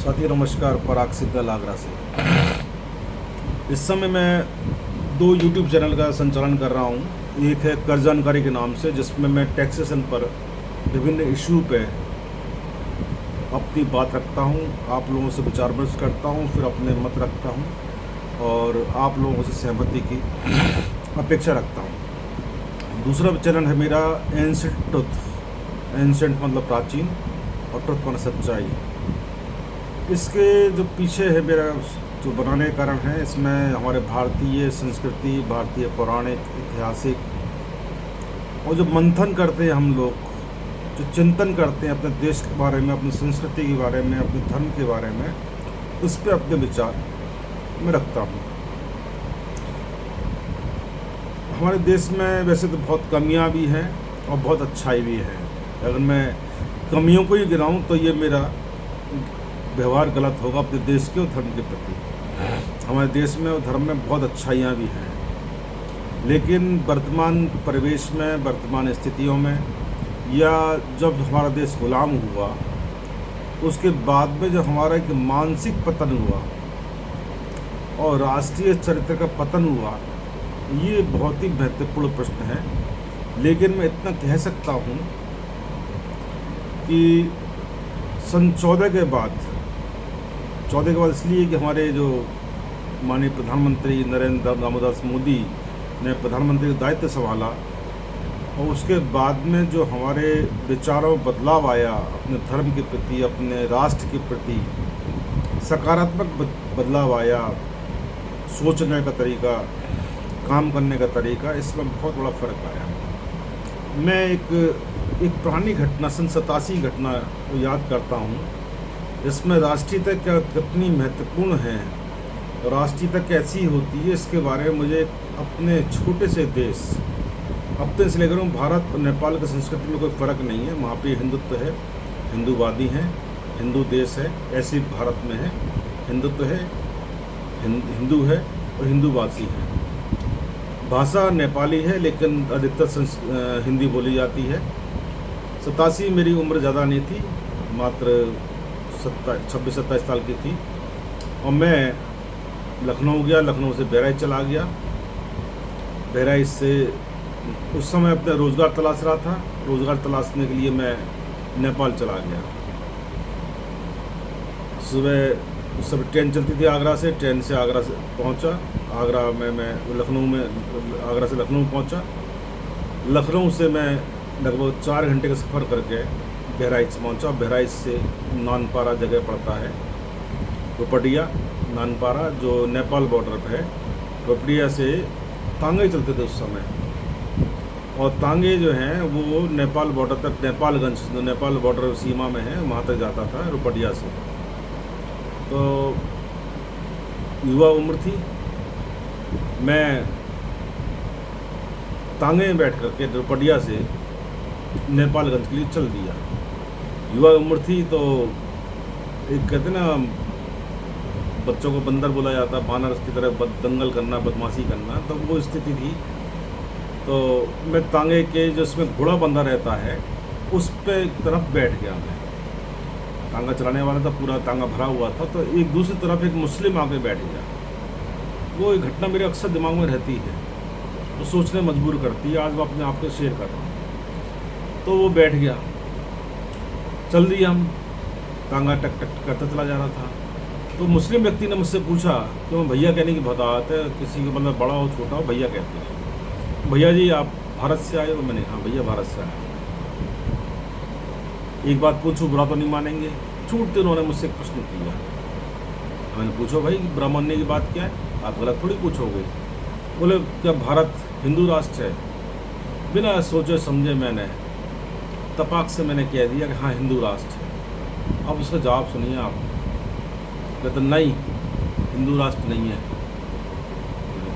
साथी नमस्कार। पराग सिद्धल आगरा से। इस समय मैं दो यूट्यूब चैनल का संचालन कर रहा हूँ। एक है कर जानकारी के नाम से, जिसमें मैं टैक्सेशन पर विभिन्न इशू पे अपनी बात रखता हूँ, आप लोगों से विचार विमर्श करता हूँ, फिर अपने मत रखता हूँ और आप लोगों से सहमति की अपेक्षा रखता हूँ। दूसरा चैनल है मेरा एंसेंट ट्रुथ। एंसेंट मतलब प्राचीन और ट्रुथ मतलब सच्चाई। इसके जो पीछे है मेरा जो बनाने का कारण है, इसमें हमारे भारतीय संस्कृति, भारतीय पौराणिक, ऐतिहासिक और जो मंथन करते हैं हम लोग, जो चिंतन करते हैं अपने देश के बारे में, अपनी संस्कृति के बारे में, अपने धर्म के बारे में, उस पर अपने विचार मैं रखता हूँ। हमारे देश में वैसे तो बहुत कमियां भी हैं और बहुत अच्छाई भी है। अगर मैं कमियों को ही गिनाऊँ तो ये मेरा व्यवहार गलत होगा अपने देश के और धर्म के प्रति। हमारे देश में और धर्म में बहुत अच्छाइयाँ भी हैं, लेकिन वर्तमान परिवेश में, वर्तमान स्थितियों में, या जब हमारा देश गुलाम हुआ उसके बाद में जो हमारा एक मानसिक पतन हुआ और राष्ट्रीय चरित्र का पतन हुआ, ये बहुत ही महत्वपूर्ण प्रश्न है। लेकिन मैं इतना कह सकता हूँ कि सन 14 के बाद इसलिए कि हमारे जो माननीय प्रधानमंत्री नरेंद्र दामोदर मोदी ने प्रधानमंत्री का दायित्व संभाला और उसके बाद में जो हमारे विचारों में बदलाव आया, अपने धर्म के प्रति, अपने राष्ट्र के प्रति सकारात्मक बदलाव आया, सोचने का तरीका, काम करने का तरीका, इसमें बहुत बड़ा फ़र्क आया। मैं एक पुरानी घटना, सन 87 घटना को याद करता हूँ, इसमें राष्ट्रीयता क्या कितनी महत्वपूर्ण है, राष्ट्रीयता कैसी होती है, इसके बारे में मुझे अपने छोटे से देश, अपने से लेकर भारत और नेपाल की संस्कृति में कोई फ़र्क नहीं है। वहाँ पे हिंदुत्व है, हिंदूवादी हैं, हिंदू देश है, ऐसी भारत में है, हिंदुत्व है, हिंदू है और हिंदूवासी है। भाषा नेपाली है लेकिन अधिकतर हिंदी बोली जाती है। 87 मेरी उम्र ज़्यादा नहीं थी, मात्र 26-27 साल की थी और मैं लखनऊ गया। लखनऊ से बहराइच चला गया। बहराइच से उस समय अपना रोज़गार तलाश रहा था। रोज़गार तलाशने के लिए मैं नेपाल चला गया। सुबह उस समय ट्रेन चलती थी आगरा से, ट्रेन से आगरा से पहुंचा। आगरा में मैं लखनऊ में, आगरा से लखनऊ पहुंचा। लखनऊ से मैं लगभग 4 घंटे का सफ़र करके बहराइच पहुंचा। बहराइच से नानपारा जगह पड़ता है, रुपडिया नानपारा, जो नेपाल बॉर्डर पे है। रुपडिया से तांगे चलते थे उस समय, और तांगे जो हैं वो नेपाल बॉर्डर तक, नेपालगंज जो नेपाल बॉर्डर सीमा में है, वहाँ तक जाता था रुपडिया से। तो युवा उम्र थी, मैं तांगे में बैठ करके रुपडिया से नेपालगंज के लिए चल दिया। युवा उम्र थी तो एक कहते ना, बच्चों को बंदर बोला जाता, बानर की तरह दंगल करना, बदमाशी करना, तो वो स्थिति थी। तो मैं तांगे के जो उसमें घोड़ा बंधा रहता है उस पे एक तरफ बैठ गया। मैं तांगा चलाने वाला था, पूरा तांगा भरा हुआ था, तो एक दूसरी तरफ एक मुस्लिम आके बैठ गया। वो एक घटना मेरे अक्सर दिमाग में रहती है, वो सोचने मजबूर करती है। आज मैं अपने आप को शेयर कर रहा हूँ। तो वो बैठ गया, चल दिया हम, तांगा टक टक करता चला जा रहा था। तो मुस्लिम व्यक्ति ने मुझसे पूछा कि मैं भैया कहने की बहुत आदत है, किसी को मतलब बड़ा हो छोटा हो भैया कहते हैं। भैया जी आप भारत से आए हो? मैंने हाँ भैया भारत से आया। एक बात पूछूं, बुरा तो नहीं मानेंगे? छूटते उन्होंने मुझसे एक प्रश्न किया। मैंने पूछो भाई बुरा मानने की बात क्या है, आप गलत थोड़ी पूछोगे। बोले क्या भारत हिंदू राष्ट्र है? बिना सोचे समझे मैंने तपाक से मैंने कह दिया कि हाँ हिंदू राष्ट्र है। अब उसका जवाब सुनिए आप। कहते नहीं, हिंदू राष्ट्र नहीं है।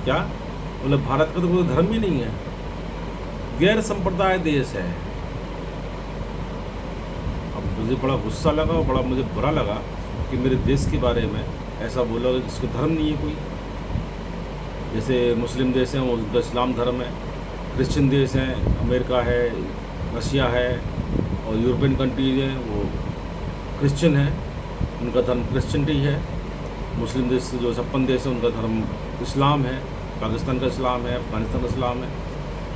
क्या? बोले भारत का तो कोई धर्म ही नहीं है, गैर संप्रदाय देश है। अब मुझे बड़ा गुस्सा लगा और बड़ा मुझे बुरा लगा कि मेरे देश के बारे में ऐसा बोला कि जिसको धर्म नहीं है कोई। जैसे मुस्लिम देश हैं वो उनका इस्लाम धर्म है, क्रिश्चियन देश हैं, अमेरिका है, रशिया है, और यूरोपियन कंट्रीज हैं वो क्रिश्चियन है, उनका धर्म क्रिश्चियनिटी है। मुस्लिम देश जो 56 देश है उनका धर्म इस्लाम है, पाकिस्तान का इस्लाम है, अफगानिस्तान का इस्लाम है।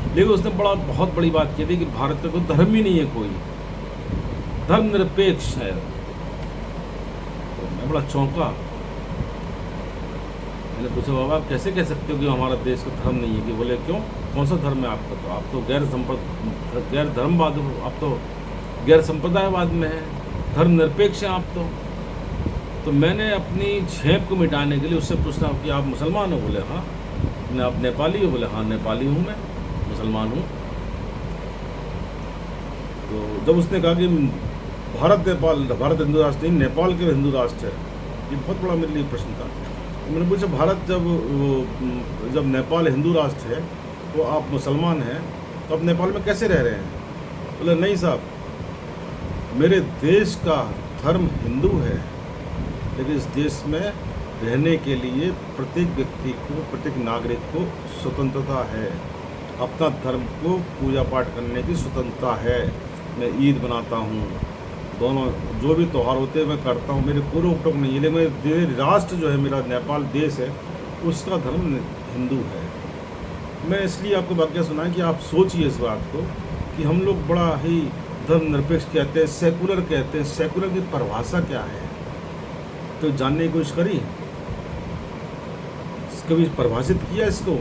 लेकिन उसने बहुत बड़ी बात की थी कि भारत का कोई धर्म ही नहीं है, कोई धर्मनिरपेक्ष है। तो मैं बड़ा चौंका। मैंने पूछा, बाबा आप कैसे कह सकते हो कि हमारा देश का धर्म नहीं है? कि बोले क्यों, कौन सा धर्म है आपका? तो आप तो गैर धर्मवाद, आप तो गैर संप्रदायवाद में है, धर्मनिरपेक्ष हैं आप तो मैंने अपनी झेप को मिटाने के लिए उससे पूछना कि आप मुसलमान हो? बोले हाँ। आप नेपाली हो? बोले हाँ नेपाली हूँ, मैं मुसलमान हूँ। तो जब उसने कहा कि भारत हिंदू राष्ट्र नहीं, नेपाल के हिंदू राष्ट्र है, ये बहुत बड़ा मेरे लिए प्रश्न था। तो मैंने पूछा, भारत जब नेपाल हिंदू राष्ट्र है तो आप मुसलमान हैं, तो आप नेपाल में कैसे रह रहे हैं? बोले नहीं साहब, मेरे देश का धर्म हिंदू है, लेकिन इस देश में रहने के लिए प्रत्येक व्यक्ति को, प्रत्येक नागरिक को स्वतंत्रता है, अपना धर्म को पूजा पाठ करने की स्वतंत्रता है। मैं ईद मनाता हूँ, दोनों जो भी त्यौहार होते हैं मैं करता हूँ, मेरे कोई रोक टोक नहीं है। लेकिन मेरे राष्ट्र जो है, मेरा नेपाल देश है, उसका धर्म हिंदू है। मैं इसलिए आपको वाक्य सुनाया कि आप सोचिए इस बात को कि हम लोग बड़ा ही धर्मनिरपेक्ष कहते हैं, सेकुलर कहते हैं। सेकुलर की परिभाषा क्या है तो जानने की कोशिश करी, कभी परिभाषित किया इसको?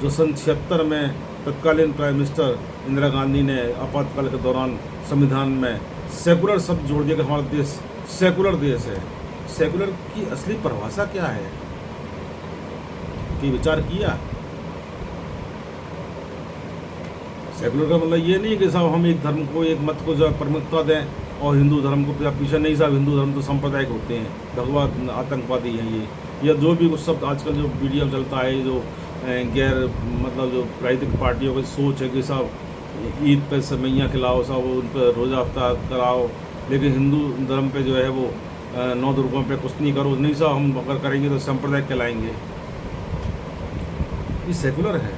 जो सन 76 में तत्कालीन प्राइम मिनिस्टर इंदिरा गांधी ने आपातकाल के दौरान संविधान में सेकुलर शब्द जोड़ दिया कि हमारा देश सेकुलर देश है। सेकुलर की असली परिभाषा क्या है कि विचार किया? सेकुलर का मतलब ये नहीं कि साहब हम एक धर्म को, एक मत को जो प्रमुखता दें और हिंदू धर्म को पीछे नहीं। साहब हिंदू धर्म तो सांप्रदायिक होते हैं, भगवान आतंकवादी हैं ये, या जो भी कुछ शब्द आजकल जो मीडिया में चलता है, जो गैर मतलब जो राजनीतिक पार्टियों की सोच है कि साहब ईद पे सेवइयाँ खिलाओ, साहब उन पर रोज़ा अफ्तार कराओ, लेकिन हिंदू धर्म पे जो है वो 9 दुर्गों पे कुछ नहीं करो। नहीं साहब, हम अगर करेंगे तो सांप्रदायिक कहलाएंगे। ये सेकुलर है।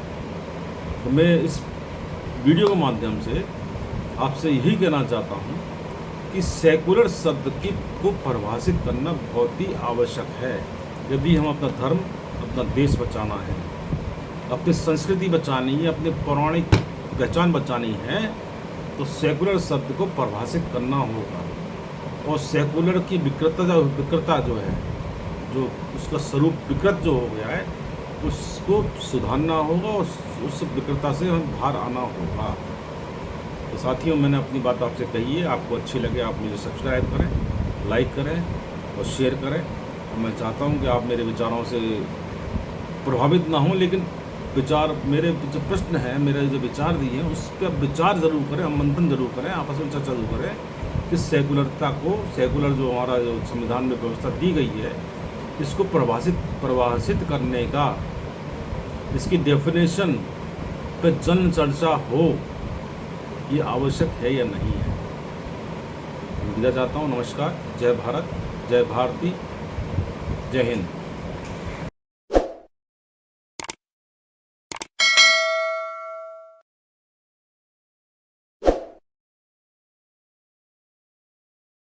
तो मैं इस वीडियो के माध्यम से आपसे यही कहना चाहता हूँ कि सेकुलर शब्द को परिभाषित करना बहुत ही आवश्यक है। यदि हम अपना धर्म, अपना देश बचाना है, अपनी संस्कृति बचानी है, अपनी पौराणिक पहचान बचानी है, तो सेकुलर शब्द को परिभाषित करना होगा। और सेकुलर की विकृता जो है, जो उसका स्वरूप विकृत जो हो गया है, उसको सुधारना होगा और उस विकृता से हम बाहर आना होगा। तो साथियों, मैंने अपनी बात आपसे कही है, आपको अच्छी लगे आप मुझे सब्सक्राइब करें, लाइक करें और शेयर करें। और मैं चाहता हूं कि आप मेरे विचारों से प्रभावित ना हों, लेकिन विचार, मेरे जो प्रश्न हैं, मेरे जो विचार दिए हैं, उस पर विचार ज़रूर करें, मंथन ज़रूर करें, आपस में चर्चा ज़रूर करें कि सेकुलरता को, सेकुलर जो हमारा जो संविधान में व्यवस्था दी गई है, इसको परिभाषित करने का, इसकी डेफिनेशन पर जन चर्चा हो, ये आवश्यक है या नहीं है। विदा चाहता हूँ। नमस्कार, जय भारत, जय भारती, जय हिंद।